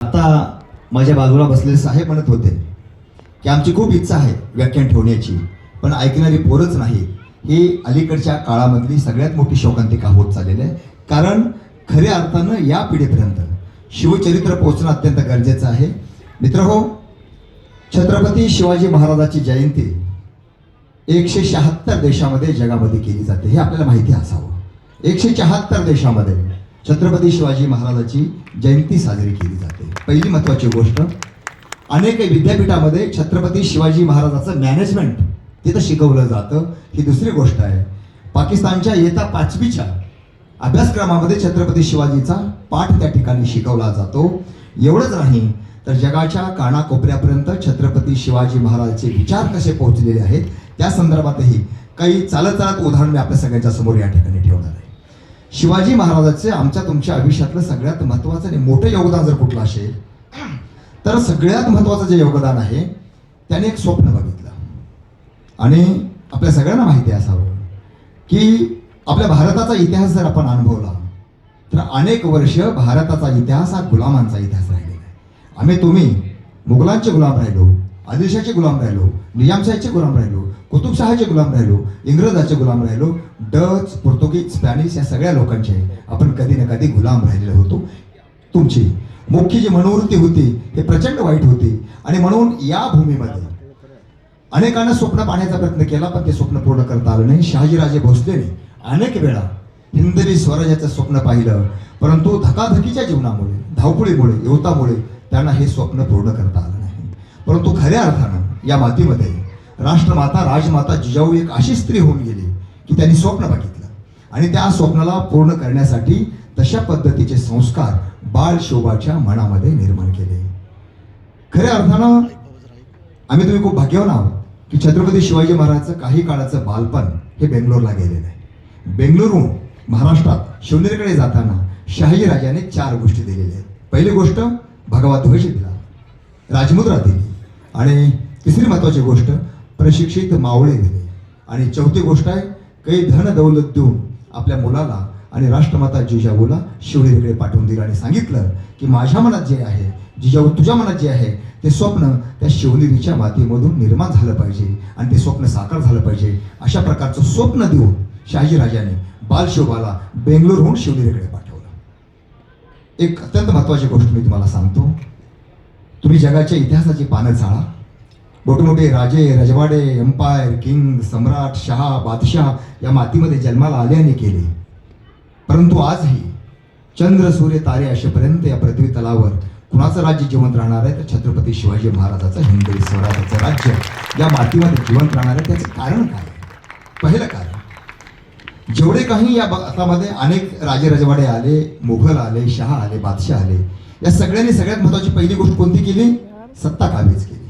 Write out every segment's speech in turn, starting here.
आता माझ्या बाजूला बसलेले साहेब म्हणत होते की आमची खूप इच्छा आहे व्याख्यान ठेवण्याची, पण ऐकणारी पोरच नाही. ही अलीकडच्या काळामधली सगळ्यात मोठी शोकांतिका होत चाललेली आहे. कारण खऱ्या अर्थानं या पिढीपर्यंत शिवचरित्र पोहोचणं अत्यंत गरजेचं आहे. मित्रहो, छत्रपती शिवाजी महाराजाची जयंती 176 देशामध्ये जगामध्ये केली जाते, हे आपल्याला माहिती असावं. 174 देशामध्ये छत्रपती शिवाजी महाराजाची जयंती साजरी केली जाते. पहिली महत्त्वाची गोष्ट, अनेक विद्यापीठामध्ये छत्रपती शिवाजी महाराजाचं मॅनेजमेंट तिथं शिकवलं जातं. ही दुसरी गोष्ट आहे. पाकिस्तानच्या इयत्ता 5वीच्या अभ्यासक्रमामध्ये छत्रपती शिवाजीचा पाठ त्या ठिकाणी शिकवला जातो. एवढंच नाही तर जगाच्या कानाकोपऱ्यापर्यंत छत्रपती शिवाजी महाराजांचे विचार कसे पोहोचलेले आहेत त्या संदर्भातही काही चालत उदाहरण मी आपल्या सगळ्यांच्या समोर या ठिकाणी ठेवणार आहे. शिवाजी महाराजांचे आमच्या तुमच्या आयुष्यातलं सगळ्यात महत्त्वाचं आणि मोठं योगदान जर कुठलं असेल तर सगळ्यात महत्त्वाचं जे योगदान आहे त्याने एक स्वप्न बघितलं. आणि आपल्या सगळ्यांना माहिती असावं की आपल्या भारताचा इतिहास जर आपण अनुभवला तर अनेक वर्ष भारताचा इतिहास हा गुलामांचा इतिहास राहिलेला आहे. आम्ही तुम्ही मुघलांचे गुलाम राहिलो, आदिलशाहचे गुलाम राहिलो, निजामशाहीचे गुलाम राहिलो, कुतुबशहाचे गुलाम राहिलो, इंग्रजाचे गुलाम राहिलो, डच, पोर्तुगीज, स्पॅनिश या सगळ्या लोकांचे आपण कधी ना कधी गुलाम राहिलेलो होतो. तुमची मुख्य जी मनोवृत्ती होती हे प्रचंड वाईट होती. आणि म्हणून या भूमीमध्ये अनेकांना स्वप्न पाहण्याचा प्रयत्न केला, पण ते स्वप्न पूर्ण करता आलं नाही. शहाजीराजे भोसलेने अनेक वेळा हिंदवी स्वराज्याचं स्वप्न पाहिलं, परंतु धकाधकीच्या जीवनामुळे, धावपळीमुळे, युवतामुळे त्यांना हे स्वप्न पूर्ण करता आलं नाही. परंतु खऱ्या अर्थानं या मातीमध्ये राष्ट्रमाता, राजमाता जिजाऊ एक अशी स्त्री होऊन गेली की त्यांनी स्वप्न बघितलं आणि त्या स्वप्नाला पूर्ण करण्यासाठी तशा पद्धतीचे संस्कार बाळ शोभाच्या मनामध्ये निर्माण केले. खऱ्या अर्थानं आम्ही तुम्ही खूप भाग्यवान आहोत की छत्रपती शिवाजी महाराजांचं काही काळाचं बालपण हे बेंगलोरला गेलेलं आहे. बेंगलोरहून महाराष्ट्रात शिवनेरीकडे जाताना शहाजीराजाने 4 गोष्टी दिलेल्या आहेत. पहिली गोष्ट भगवा ध्वज दिला, राजमुद्रा दिली, आणि तिसरी महत्त्वाची गोष्ट प्रशिक्षित मावळे दिले, आणि चौथी गोष्ट आहे काही धन दौलत देऊन आपल्या मुलाला आणि राष्ट्रमाता जिजाऊला शिवनेरीकडे पाठवून दिलं आणि सांगितलं की माझ्या मनात जे आहे जिजाऊ, तुझ्या मनात जे आहे ते स्वप्न त्या शिवनेरीच्या मातीमधून निर्माण झालं पाहिजे आणि ते स्वप्न साकार झालं पाहिजे. अशा प्रकारचं स्वप्न देऊन शहाजीराजाने बालशोभाला बेंगलोरहून शिवनेरीकडे पाठवलं. एक अत्यंत महत्त्वाची गोष्ट मी तुम्हाला सांगतो. तुम्ही जगाच्या इतिहासाची पानं चाळा. मोठमोठे राजे, रजवाडे, एम्पायर, किंग, सम्राट, शहा, बादशाह या मातीमध्ये जन्माला आले आणि केले. परंतु आजही चंद्र, सूर्य, तारे असेपर्यंत या पृथ्वी तलावर कुणाचं राज्य जिवंत राहणार आहे तर छत्रपती शिवाजी महाराजाचं हिंदवी स्वराज्याचं राज्य या मातीमध्ये जिवंत राहणार आहे. त्याचं कारण काय? पहिलं कारण, जेवढे काही या भारतामध्ये अनेक राजे रजवाडे आले, मुघल आले, शहा आले, बादशाह आले, या सगळ्यांनी सगळ्यात महत्त्वाची पहिली गोष्ट कोणती केली? सत्ता काबीज केली.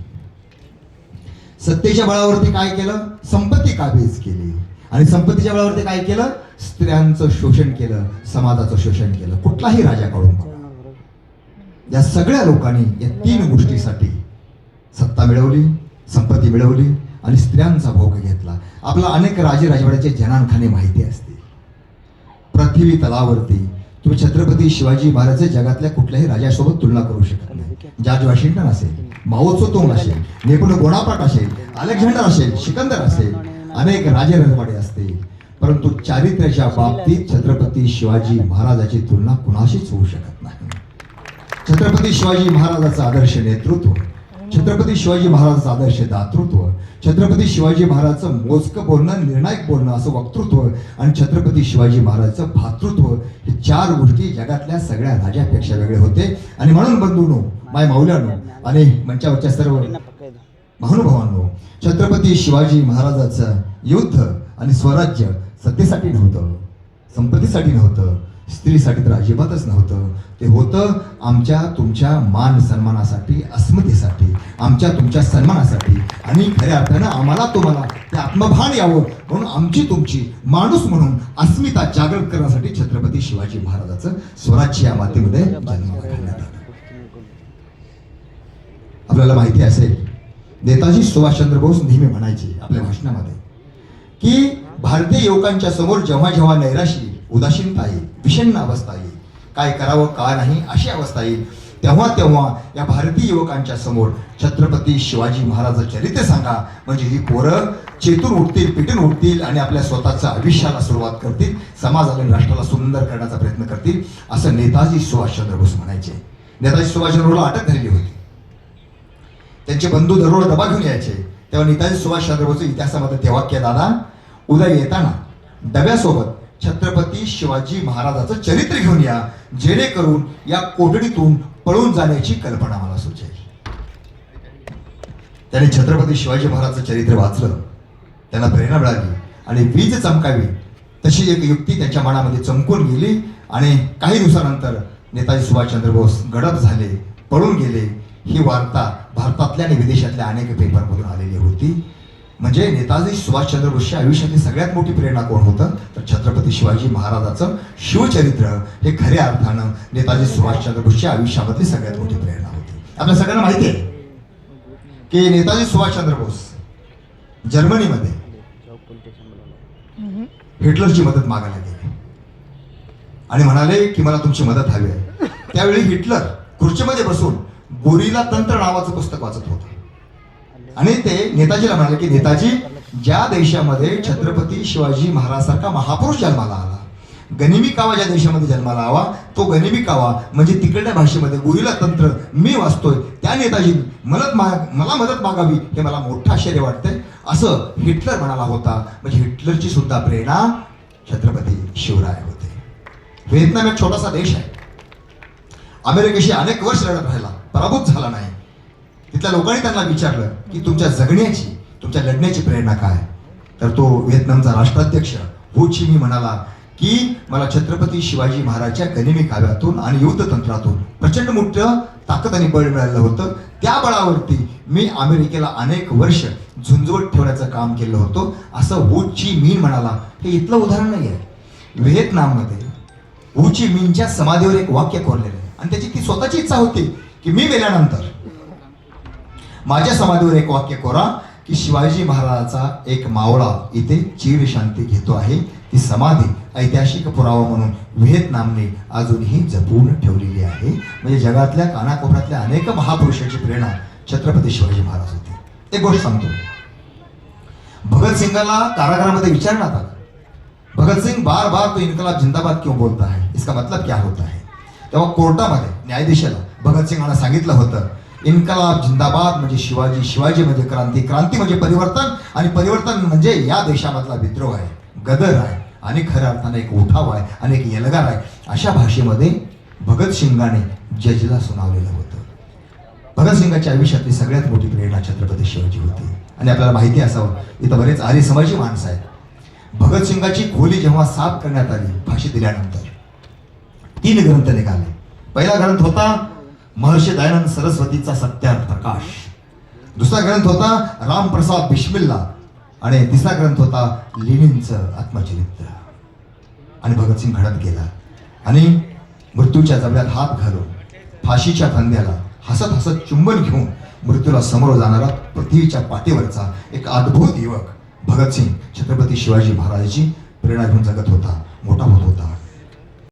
सत्तेच्या बळावरती काय केलं? संपत्ती काबीज केली. आणि संपत्तीच्या बळावरती काय केलं? स्त्रियांचं शोषण केलं, समाजाचं शोषण केलं. कुठलाही राजाकडून या सगळ्या लोकांनी या 3 गोष्टीसाठी सत्ता मिळवली, संपत्ती मिळवली आणि स्त्रियांचा भोग घेतला. आपला अनेक राजे राजवाड्याचे जनानखाने माहिती असते. पृथ्वी तलावरती तुम्ही छत्रपती शिवाजी महाराज जगातल्या कुठल्याही राजासोबत तुलना करू शकत नाही. जॉर्ज वॉशिंग्टन असेल, माओ त्से-तुंग असेल, नेपोलियन बोनापार्ट असेल, अलेक्झांडर असेल, सिकंदर असेल, अनेक राजे रजवाडे असतील, परंतु चारित्र्याच्या बाबतीत छत्रपती शिवाजी महाराजाची तुलना कुणाशीच होऊ शकत नाही. छत्रपती शिवाजी महाराजाचं आदर्श नेतृत्व, छत्रपती शिवाजी महाराजाचं आदर्श दातृत्व, छत्रपती शिवाजी महाराजांचं मोजकं बोलणं, निर्णायक बोलणं असं वक्तृत्व आणि छत्रपती शिवाजी महाराजांचं भातृत्व, हे 4 गोष्टी जगातल्या सगळ्या राजापेक्षा वेगळे होते. आणि म्हणून बंधूंनो, माय माऊल्यानो आणि मंचावरच्या सर्व महानुभावांनो, छत्रपती शिवाजी महाराजांचं युद्ध आणि स्वराज्य सत्तेसाठी नव्हतं, संपत्तीसाठी नव्हतं, स्त्रीसाठी तर अजिबातच नव्हतं. ते होतं आमच्या तुमच्या मान सन्मानासाठी, अस्मितेसाठी, आमच्या तुमच्या सन्मानासाठी. आणि खऱ्या अर्थानं आम्हाला तुम्हाला ते आत्मभान यावं म्हणून आमची तुमची माणूस म्हणून अस्मिता जागृत करण्यासाठी छत्रपती शिवाजी महाराजांचं स्वराज्य या मातीमध्ये जन्माला घालण्यात आलं. आपल्याला माहिती असेल, नेताजी सुभाषचंद्र बोस नेहमी म्हणायचे आपल्या भाषणामध्ये की भारतीय युवकांच्या समोर जेव्हा जेव्हा नैराशी, उदासीनता येईल, विषण्ण अवस्था येईल, काय करावं का नाही अशी अवस्था येईल, तेव्हा तेव्हा या भारतीय युवकांच्या समोर छत्रपती शिवाजी महाराज चरित्र सांगा, म्हणजे ही पोरं चेतून उठतील, पेटून उठतील आणि आपल्या स्वतःच्या आयुष्याला सुरुवात करतील, समाजाला आणि राष्ट्राला सुंदर करण्याचा प्रयत्न करतील, असं नेताजी सुभाषचंद्र बोस म्हणायचे. नेताजी सुभाषचंद्र बोसला अटक झालेली होती. त्यांचे बंधू दररोज डबा घेऊन यायचे. तेव्हा नेताजी सुभाषचंद्र बोस इतिहासामध्ये ते वाक्य, दादा उद्या येताना डब्यासोबत छत्रपती शिवाजी महाराजाचं चरित्र घेऊन या, जेणेकरून या कोठडीतून पळून जाण्याची कल्पना मला सुचेल. त्याने छत्रपती शिवाजी महाराजांचं चरित्र वाचलं, त्यांना प्रेरणा मिळाली आणि वीज चमकावी तशी एक युक्ती त्यांच्या मनामध्ये चमकून गेली. आणि काही दिवसानंतर नेताजी सुभाषचंद्र बोस गडप झाले, पळून गेले. ही वार्ता भारतातल्या आणि विदेशातल्या अनेक पेपरमधून आलेली होती. म्हणजे नेताजी सुभाषचंद्र बोसच्या आयुष्यातली सगळ्यात मोठी प्रेरणा कोण होतं, तर छत्रपती शिवाजी महाराजाचं शिवचरित्र हे खऱ्या अर्थानं नेताजी सुभाषचंद्र बोसच्या आयुष्यामधली सगळ्यात मोठी प्रेरणा होती. आपल्या सगळ्यांना माहिती आहे की नेताजी सुभाषचंद्र बोस जर्मनीमध्ये हिटलरची मदत मागायला गेले आणि म्हणाले की मला तुमची मदत हवी आहे. त्यावेळी हिटलर खुर्चीमध्ये बसून गोरिला तंत्र नावाचं पुस्तक वाचत होतं आणि ते नेताजीला म्हणाले की नेताजी, ज्या देशामध्ये छत्रपती शिवाजी महाराजांसारखा महापुरुष जन्माला आला, गनिमी कावा ज्या देशामध्ये जन्माला हवा, तो गनिमी कावा म्हणजे तिकडल्या भाषेमध्ये गोरिला तंत्र मी वाचतोय, त्या नेताजींनी मला मदत मागावी हे मला मोठं आश्चर्य वाटतंय, असं हिटलर म्हणाला होता. म्हणजे हिटलरची सुद्धा प्रेरणा छत्रपती शिवराय होते. व्हिएतनाम एक छोटासा देश आहे. अमेरिकेशी अनेक वर्ष लढत राहिला, पराभूत झाला नाही. तिथल्या लोकांनी त्यांना विचारलं की तुमच्या जगण्याची, तुमच्या लढण्याची प्रेरणा काय, तर तो व्हिएतनामचा राष्ट्राध्यक्ष हो ची मी म्हणाला की मला छत्रपती शिवाजी महाराजच्या गनिमी काव्यातून आणि युद्ध तंत्रातून प्रचंड मोठं ताकद आणि बळ मिळालं होतं. त्या बळावरती मी अमेरिकेला अनेक वर्ष झुंजवत ठेवण्याचं काम केलं होतं, असं हो ची मिन म्हणाला. हे इथलं उदाहरण नाही आहे. व्हिएतनाममध्ये हो ची मिनच्या समाधीवर एक वाक्य कोरलेलं आहे आणि त्याची ती स्वतःची इच्छा होती की मी मेल्यानंतर माझ्या समाधीवर एक वाक्य कोरा की शिवाजी महाराजाचा एक मावळा इथे चिर शांती घेतो आहे. ती समाधी ऐतिहासिक पुरावा म्हणून व्हिएतनामने अजूनही जपून ठेवलेली आहे. म्हणजे जगातल्या कानाकोपऱ्यातल्या अनेक महापुरुषांची प्रेरणा छत्रपती शिवाजी महाराज होते. एक गोष्ट सांगतो, भगतसिंगाला कारागृहामध्ये विचारण्यात आलं, भगतसिंग बार बार तो इनकलाब जिंदाबाद क्यों बोलता है, इसका मतलब क्या होता है. तेव्हा कोर्टामध्ये न्यायाधीशाला भगतसिंगांना सांगितलं होतं, इन्कलाब जिंदाबाद म्हणजे शिवाजी, शिवाजी म्हणजे क्रांती, क्रांती म्हणजे परिवर्तन आणि परिवर्तन म्हणजे या देशामधला विद्रोह आहे, गदर आहे आणि खऱ्या अर्थाने एक उठाव आहे आणि एक एल्गार आहे. अशा भाषेमध्ये भगतसिंगाने जजला सुनावलेलं होतं. भगतसिंगाच्या आयुष्यातली सगळ्यात मोठी प्रेरणा छत्रपती शिवाजी होती. आणि आपल्याला माहिती असावं, इथं बरेच आर्य समाजी माणसं आहेत. भगतसिंगाची खोली जेव्हा साफ करण्यात आली फाशी दिल्यानंतर 3 ग्रंथ निघाले. पहिला ग्रंथ होता महर्षी दयानंद सरस्वतीचा सत्यार्थ प्रकाश, दुसरा ग्रंथ होता रामप्रसाद बिस्मिल्ला आणि तिसरा ग्रंथ होता लेनिनचं आत्मचरित्र. आणि भगतसिंग घडत गेला आणि मृत्यूच्या जबड्यात हात घालून फाशीच्या फंद्याला हसत हसत चुंबन घेऊन मृत्यूला समोर जाणारा पृथ्वीच्या पाठीवरचा एक अद्भुत युवक भगतसिंग छत्रपती शिवाजी महाराजांची प्रेरणा घेऊन जगत होता, मोठा होत होता.